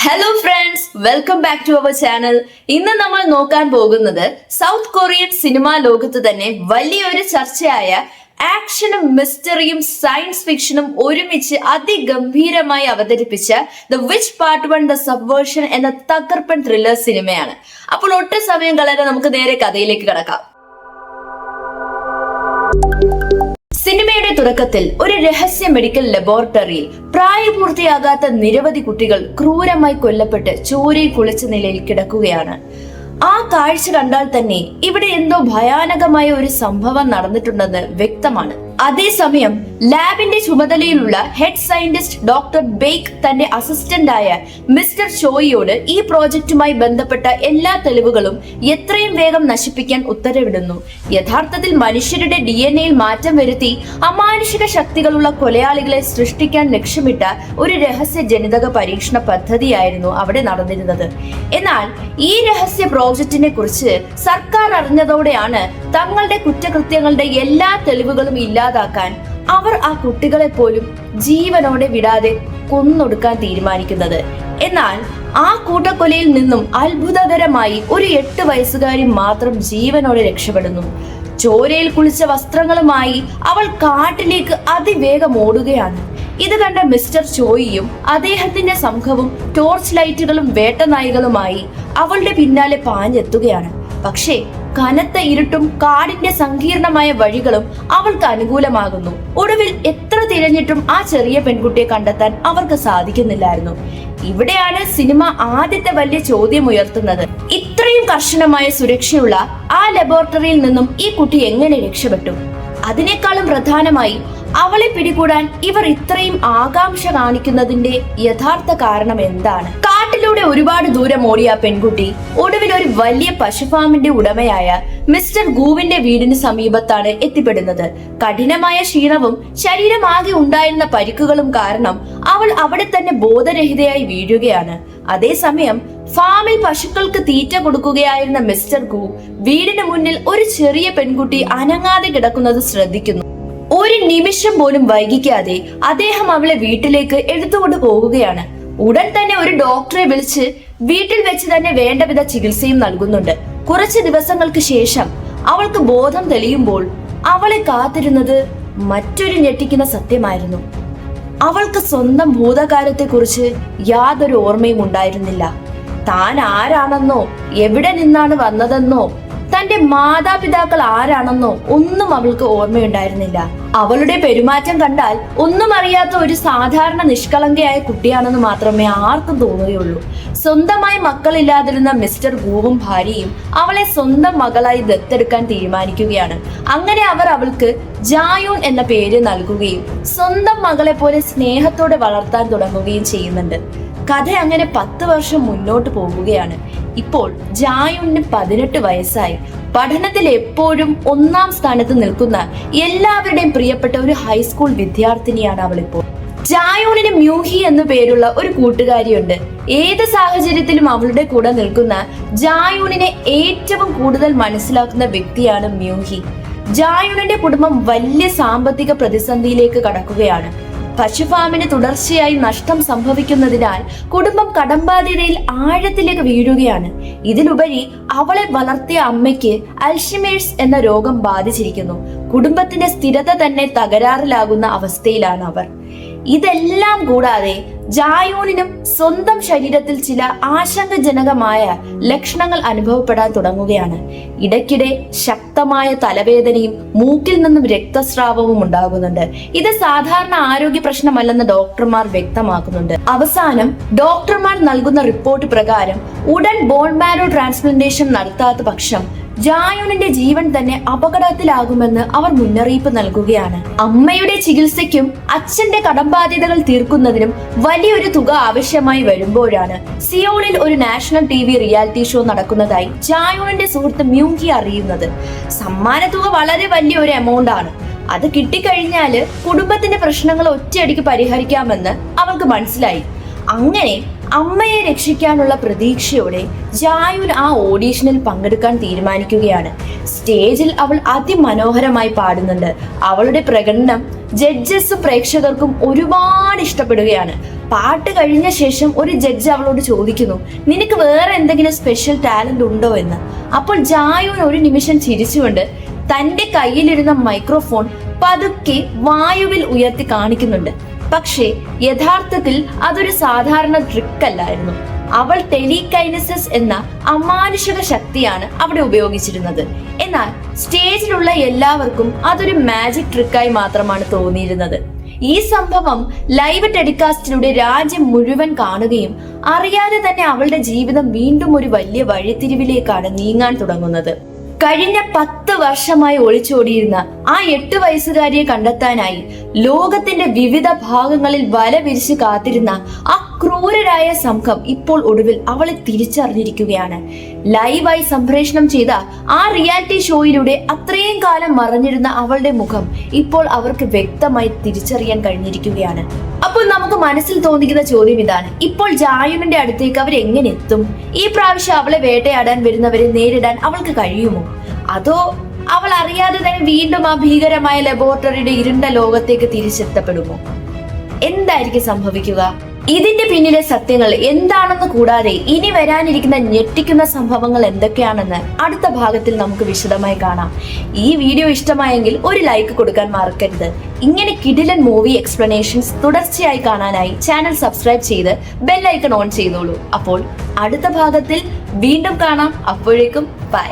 Hello friends, welcome back to our channel. ഇന്ന് നമ്മൾ നോക്കാൻ പോകുന്നത് സൗത്ത് കൊറിയൻ സിനിമാ ലോകത്ത് തന്നെ വലിയൊരു ചർച്ചയായ ആക്ഷനും മിസ്റ്ററിയും സയൻസ് ഫിക്ഷനും ഒരുമിച്ച് അതിഗംഭീരമായി അവതരിപ്പിച്ച the which part 1 the subversion എന്ന തകർപ്പൻ ത്രില്ലർ സിനിമയാണ്. അപ്പോൾ ഒട്ടും സമയം കളയാതെ നമുക്ക് നേരെ കഥയിലേക്ക് കടക്കാം. സിനിമയുടെ തുടക്കത്തിൽ ഒരു രഹസ്യ മെഡിക്കൽ ലബോറട്ടറിയിൽ പ്രായപൂർത്തിയാകാത്ത നിരവധി കുട്ടികൾ ക്രൂരമായി കൊല്ലപ്പെട്ട് ചോരയിൽ കുളിച്ച നിലയിൽ കിടക്കുകയാണ്. ആ കാഴ്ച കണ്ടാൽ തന്നെ ഇവിടെ എന്തോ ഭയാനകമായ ഒരു സംഭവം നടന്നിട്ടുണ്ടെന്ന് വ്യക്തമാണ്. അതേസമയം ലാബിന്റെ ചുമതലയിലുള്ള ഹെഡ് സയന്റിസ്റ്റ് ഡോക്ടർ ബേക്ക് തന്റെ അസിസ്റ്റന്റായ മിസ്റ്റർ ചോയിയോട് ഈ പ്രോജക്റ്റുമായി ബന്ധപ്പെട്ട എല്ലാ തെളിവുകളും എത്രയും വേഗം നശിപ്പിക്കാൻ ഉത്തരവിടുന്നു. യഥാർത്ഥത്തിൽ മനുഷ്യരുടെ DNA-യിൽ മാറ്റം വരുത്തി അമാനുഷിക ശക്തികളുള്ള കൊലയാളികളെ സൃഷ്ടിക്കാൻ ലക്ഷ്യമിട്ട ഒരു രഹസ്യ ജനിതക പരീക്ഷണ പദ്ധതിയായിരുന്നു അവിടെ നടന്നിരുന്നത്. എന്നാൽ ഈ രഹസ്യ പ്രോജക്റ്റിനെ കുറിച്ച് സർക്കാർ അറിഞ്ഞതോടെയാണ് തങ്ങളുടെ കുറ്റകൃത്യങ്ങളുടെ എല്ലാ തെളിവുകളും ഇല്ലാതാക്കാൻ അവർ ആ കുട്ടികളെ പോലും ജീവനോടെ വിടാതെ കൊന്നൊടുക്കാൻ തീരുമാനിക്കുന്നത്. എന്നാൽ ആ കൂട്ടക്കൊലയിൽ നിന്നും അത്ഭുതകരമായി ഒരു 8 വയസ്സുകാരി മാത്രം ജീവനോടെ രക്ഷപ്പെടുന്നു. ചോരയിൽ കുളിച്ച വസ്ത്രങ്ങളുമായി അവൾ കാട്ടിലേക്ക് അതിവേഗം ഓടുകയാണ്. ഇത് കണ്ട മിസ്റ്റർ ചോയിയും അദ്ദേഹത്തിന്റെ സംഘവും ടോർച്ച് ലൈറ്റുകളും വേട്ടനായികളുമായി അവളുടെ പിന്നാലെ പാഞ്ഞെത്തുകയാണ്. പക്ഷേ കനത്ത ഇരുട്ടും കാടിന്റെ സങ്കീർണമായ വഴികളും അവൾക്ക് അനുകൂലമാകുന്നു. ഒടുവിൽ എത്ര തിരഞ്ഞിട്ടും ആ ചെറിയ പെൺകുട്ടിയെ കണ്ടെത്താൻ അവർക്ക് സാധിക്കുന്നില്ലായിരുന്നു. ഇവിടെയാണ് സിനിമ ആദ്യത്തെ വലിയ ചോദ്യം ഉയർത്തുന്നത്. ഇത്രയും കർശനമായ സുരക്ഷയുള്ള ആ ലബോറട്ടറിയിൽ നിന്നും ഈ കുട്ടി എങ്ങനെ രക്ഷപ്പെട്ടു? അതിനേക്കാളും പ്രധാനമായി അവളെ പിടികൂടാൻ ഇവർ ഇത്രയും ആകാംക്ഷ കാണിക്കുന്നതിന്റെ യഥാർത്ഥ കാരണം എന്താണ്? കാട്ടിലൂടെ ഒരുപാട് ദൂരം ഓടിയ പെൺകുട്ടി ഒടുവിൽ ഒരു വലിയ പശുഫാമിന്റെ ഉടമയായ മിസ്റ്റർ ഗൂവിന്റെ വീടിന് സമീപത്താണ് എത്തിപ്പെടുന്നത്. കഠിനമായ ക്ഷീണവും ശരീരമാകെ ഉണ്ടായിരുന്ന പരിക്കുകളും കാരണം അവൾ അവിടെ തന്നെ ബോധരഹിതയായി വീഴുകയാണ്. അതേസമയം ഫാമിൽ പശുക്കൾക്ക് തീറ്റ കൊടുക്കുകയായിരുന്ന മിസ്റ്റർ ഗൂ വീടിന് മുന്നിൽ ഒരു ചെറിയ പെൺകുട്ടി അനങ്ങാതെ കിടക്കുന്നത് ശ്രദ്ധിക്കുന്നു. ഒരു നിമിഷം പോലും വൈകിക്കാതെ അദ്ദേഹം അവളെ വീട്ടിലേക്ക് എടുത്തുകൊണ്ട് പോകുകയാണ്. ഉടൻ തന്നെ ഒരു ഡോക്ടറെ വിളിച്ച് വീട്ടിൽ വെച്ച് തന്നെ വേണ്ടവിധ ചികിത്സയും നൽകുന്നുണ്ട്. കുറച്ച് ദിവസങ്ങൾക്ക് ശേഷം അവൾക്ക് ബോധം തെളിയുമ്പോൾ അവളെ കാത്തിരുന്നത് മറ്റൊരു ഞെട്ടിക്കുന്ന സത്യമായിരുന്നു. അവൾക്ക് സ്വന്തം ഭൂതകാലത്തെ കുറിച്ച് യാതൊരു ഓർമ്മയും ഉണ്ടായിരുന്നില്ല. താൻ ആരാണെന്നോ എവിടെ നിന്നാണ് വന്നതെന്നോ തന്റെ മാതാപിതാക്കൾ ആരാണെന്നോ ഒന്നും അവൾക്ക് ഓർമ്മയുണ്ടായിരുന്നില്ല. അവളുടെ പെരുമാറ്റം കണ്ടാൽ ഒന്നും അറിയാത്ത ഒരു സാധാരണ നിഷ്കളങ്കയായ കുട്ടിയാണെന്ന് മാത്രമേ ആർക്കും തോന്നുകയുള്ളൂ. സ്വന്തമായി മക്കളില്ലാതിരുന്ന മിസ്റ്റർ ഗൂവും ഭാര്യയും അവളെ സ്വന്തം മകളായി ദത്തെടുക്കാൻ തീരുമാനിക്കുകയാണ്. അങ്ങനെ അവർ അവൾക്ക് ജായൂൺ എന്ന പേര് നൽകുകയും സ്വന്തം മകളെ പോലെ സ്നേഹത്തോടെ വളർത്താൻ തുടങ്ങുകയും ചെയ്യുന്നുണ്ട്. കഥ അങ്ങനെ 10 വർഷം മുന്നോട്ട് പോകുകയാണ്. ഇപ്പോൾ ജായൂണിന് 18 വയസ്സായി. പഠനത്തിൽ എപ്പോഴും 1ാം സ്ഥാനത്ത് നിൽക്കുന്ന എല്ലാവരുടെയും പ്രിയപ്പെട്ട ഒരു ഹൈസ്കൂൾ വിദ്യാർത്ഥിനിയാണ് അവളിപ്പോൾ. ജായൂണിന് മ്യൂഹി എന്നു പേരുള്ള ഒരു കൂട്ടുകാരിയുണ്ട്. ഏത് സാഹചര്യത്തിലും അവളുടെ കൂടെ നിൽക്കുന്ന ജായൂണിനെ ഏറ്റവും കൂടുതൽ മനസ്സിലാക്കുന്ന വ്യക്തിയാണ് മ്യൂഹി. ജായൂണിന്റെ കുടുംബം വലിയ സാമ്പത്തിക പ്രതിസന്ധിയിലേക്ക് കടക്കുകയാണ്. പശുഫാമിന് തുടർച്ചയായി നഷ്ടം സംഭവിക്കുന്നതിനാൽ കുടുംബം കടംബാധ്യതയിൽ ആഴത്തിലേക്ക് വീഴുകയാണ്. ഇതിലുപരി അവളെ വളർത്തിയ അമ്മയ്ക്ക് അൽഷിമേഴ്സ് എന്ന രോഗം ബാധിച്ചിരിക്കുന്നു. കുടുംബത്തിന്റെ സ്ഥിരത തന്നെ തകരാറിലാകുന്ന അവസ്ഥയിലാണ് അവർ. ഇതെല്ലാം കൂടാതെ ജായൂണിനും സ്വന്തം ശരീരത്തിൽ ചില ആശങ്കജനകമായ ലക്ഷണങ്ങൾ അനുഭവപ്പെടാൻ തുടങ്ങുകയാണ്. ഇടയ്ക്കിടെ ശക്തമായ തലവേദനയും മൂക്കിൽ നിന്നും രക്തസ്രാവവും ഉണ്ടാകുന്നുണ്ട്. ഇത് സാധാരണ ആരോഗ്യ പ്രശ്നമല്ലെന്ന് ഡോക്ടർമാർ വ്യക്തമാക്കുന്നുണ്ട്. അവസാനം ഡോക്ടർമാർ നൽകുന്ന റിപ്പോർട്ട് പ്രകാരം ഉടൻ ബോൺ മാരോ ട്രാൻസ്പ്ലാന്റേഷൻ നടത്താത്ത പക്ഷം ജായൂണിന്റെ ജീവൻ തന്നെ അപകടത്തിലാകുമെന്ന് അവർ മുന്നറിയിപ്പ് നൽകുകയാണ്. അമ്മയുടെ ചികിത്സയ്ക്കും അച്ഛന്റെ കടംബാധ്യതകൾ തീർക്കുന്നതിനും വലിയൊരു തുക ആവശ്യമായി വരുമ്പോഴാണ് സിയോളിൽ ഒരു നാഷണൽ TV റിയാലിറ്റി ഷോ നടക്കുന്നതായി ജായൂണിന്റെ സുഹൃത്ത് മ്യൂഹി അറിയുന്നത്. സമ്മാന തുക വളരെ വലിയ ഒരു എമൗണ്ട് ആണ്. അത് കിട്ടിക്കഴിഞ്ഞാല് കുടുംബത്തിന്റെ പ്രശ്നങ്ങൾ ഒറ്റയടിക്ക് പരിഹരിക്കാമെന്ന് അവൾക്ക് മനസ്സിലായി. അങ്ങനെ അമ്മയെ രക്ഷിക്കാനുള്ള പ്രതീക്ഷയോടെ ജായൂൻ ആ ഓഡീഷനിൽ പങ്കെടുക്കാൻ തീരുമാനിക്കുകയാണ്. സ്റ്റേജിൽ അവൾ അതിമനോഹരമായി പാടുന്നുണ്ട്. അവളുടെ പ്രകടനം ജഡ്ജസും പ്രേക്ഷകർക്കും ഒരുപാട് ഇഷ്ടപ്പെടുകയാണ്. പാട്ട് കഴിഞ്ഞ ശേഷം ഒരു ജഡ്ജ് അവളോട് ചോദിക്കുന്നു, നിനക്ക് വേറെ എന്തെങ്കിലും സ്പെഷ്യൽ ടാലന്റ് ഉണ്ടോ എന്ന്. അപ്പോൾ ജായൂൻ ഒരു നിമിഷം ചിരിച്ചുകൊണ്ട് തന്റെ കയ്യിലിരുന്ന മൈക്രോഫോൺ പതുക്കെ വായുവിൽ ഉയർത്തി കാണിക്കുന്നുണ്ട്. പക്ഷേ യഥാർത്ഥത്തിൽ അതൊരു സാധാരണ ട്രിക്ക് അല്ലായിരുന്നു. അവൾ ടെലികൈനസിസ് എന്ന അമാനുഷിക ശക്തിയാണ് അവിടെ ഉപയോഗിച്ചിരുന്നത്. എന്നാൽ സ്റ്റേജിലുള്ള എല്ലാവർക്കും അതൊരു മാജിക് ട്രിക്കായി മാത്രമാണ് തോന്നിയിരുന്നത്. ഈ സംഭവം ലൈവ് ടെലികാസ്റ്റിലൂടെ രാജ്യം മുഴുവൻ കാണുകയും അറിയാതെ തന്നെ അവളുടെ ജീവിതം വീണ്ടും ഒരു വലിയ വഴിത്തിരിവിലേക്കാണ് നീങ്ങാൻ തുടങ്ങുന്നത്. കഴിഞ്ഞ 10 വർഷമായി ഒളിച്ചോടിയിരുന്ന ആ 8 വയസ്സുകാരിയെ കണ്ടെത്താനായി ലോകത്തിന്റെ വിവിധ ഭാഗങ്ങളിൽ വല വിരിച്ച് കാത്തിരുന്ന ആ ക്രൂരരായ സംഘം ഇപ്പോൾ ഒടുവിൽ അവളെ തിരിച്ചറിഞ്ഞിരിക്കുകയാണ്. ലൈവായി സംപ്രേഷണം ചെയ്ത ആ റിയാലിറ്റി ഷോയിലൂടെ അത്രയും കാലം മറഞ്ഞിരുന്ന അവളുടെ മുഖം ഇപ്പോൾ അവർക്ക് വ്യക്തമായി തിരിച്ചറിയാൻ കഴിഞ്ഞിരിക്കുകയാണ്. അപ്പോൾ നമുക്ക് മനസ്സിൽ തോന്നിക്കുന്ന ചോദ്യം ഇതാണ്, ഇപ്പോൾ ജായൂണിന്റെ അടുത്തേക്ക് അവർ എങ്ങനെ എത്തും? ഈ പ്രാവശ്യം അവളെ വേട്ടയാടാൻ വരുന്നവരെ നേരിടാൻ അവൾക്ക് കഴിയുമോ? അതോ അവൾ അറിയാതെ തന്നെ വീണ്ടും ആ ഭീകരമായ ലബോറട്ടറിയുടെ ഇരുണ്ട ലോകത്തേക്ക് തിരിച്ചെത്തപ്പെടുമോ? എന്തായിരിക്കും സംഭവിക്കുക? ഇതിന്റെ പിന്നിലെ സത്യങ്ങൾ എന്താണെന്ന് കൂടാതെ ഇനി വരാനിരിക്കുന്ന ഞെട്ടിക്കുന്ന സംഭവങ്ങൾ എന്തൊക്കെയാണെന്ന് അടുത്ത ഭാഗത്തിൽ നമുക്ക് വിശദമായി കാണാം. ഈ വീഡിയോ ഇഷ്ടമായെങ്കിൽ ഒരു ലൈക്ക് കൊടുക്കാൻ മറക്കരുത്. ഇങ്ങനെ കിടിലൻ മൂവി എക്സ്പ്ലനേഷൻസ് തുടർച്ചയായി കാണാനായി ചാനൽ സബ്സ്ക്രൈബ് ചെയ്ത് ബെൽ ഐക്കൺ ഓൺ ചെയ്തോളൂ. അപ്പോൾ അടുത്ത ഭാഗത്തിൽ വീണ്ടും കാണാം. അപ്പോഴേക്കും ബൈ.